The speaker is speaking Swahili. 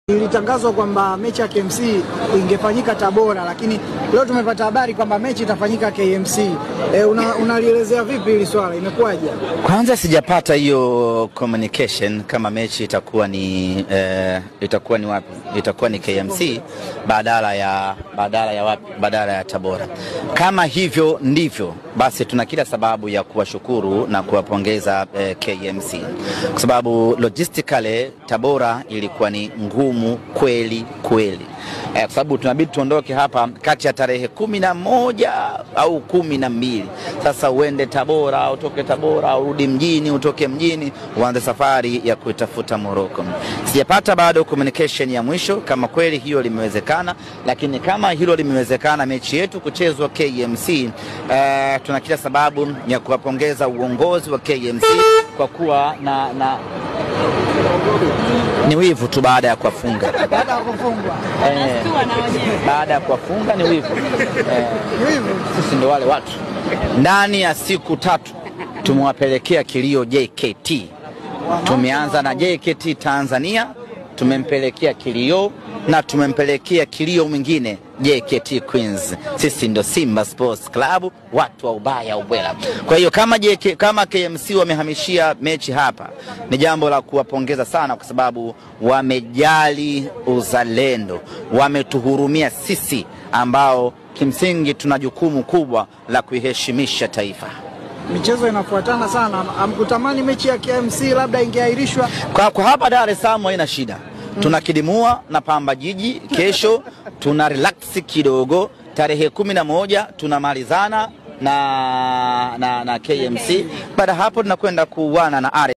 Ilitangazwa kwamba mechi ya KMC ingefanyika Tabora, lakini leo tumepata habari kwamba mechi itafanyika KMC. Unalielezea vipi hili swala, imekuwaje? Kwanza sijapata hiyo communication kama mechi itakuwa ni wapi? Itakuwa ni KMC badala ya wapi? Badala ya Tabora. Kama hivyo ndivyo, basi tuna kila sababu ya kuwashukuru na kuwapongeza KMC. Kwa sababu logistically Tabora ilikuwa ni ngumu kweli. Kwa sababu tunabidi tuondoke hapa kati ya tarehe 11 au 12. Sasa uende Tabora, utoke Tabora, urudi mjini, utoke mjini, uanze safari ya kuitafuta Morocco. Sijapata bado communication ya mwisho kama kweli hiyo limewezekana, lakini kama hilo limewezekana mechi yetu kuchezwa KMC, tuna kila sababu ya kuwapongeza uongozi wa KMC kwa kuwa ni wivu tu baada ya kuwafunga. Baada ya kuwafunga ni wivu. Sisi ndio wale watu. Ndani ya siku 3 tumewapelekea kilio JKT. Tumeanza na JKT Tanzania, tumempelekea kilio na tumempelekea kilio mwingine JKT Queens. Sisi ndio Simba Sports Club, watu wa ubaya ubwela. Kwa hiyo kama KMC wamehamishia mechi hapa, ni jambo la kuwapongeza sana, kwa sababu wamejali uzalendo, wametuhurumia sisi ambao kimsingi tuna jukumu kubwa la kuiheshimisha taifa. Michezo inafuatana sana, amkutamani mechi ya KMC labda ingeahirishwa? Kwa hapa Dar es Salaam haina shida. Tunakidimua na Pamba Jiji kesho, tuna relax kidogo. Tarehe 11 tunamalizana na KMC. Baada hapo tunakwenda kuuana na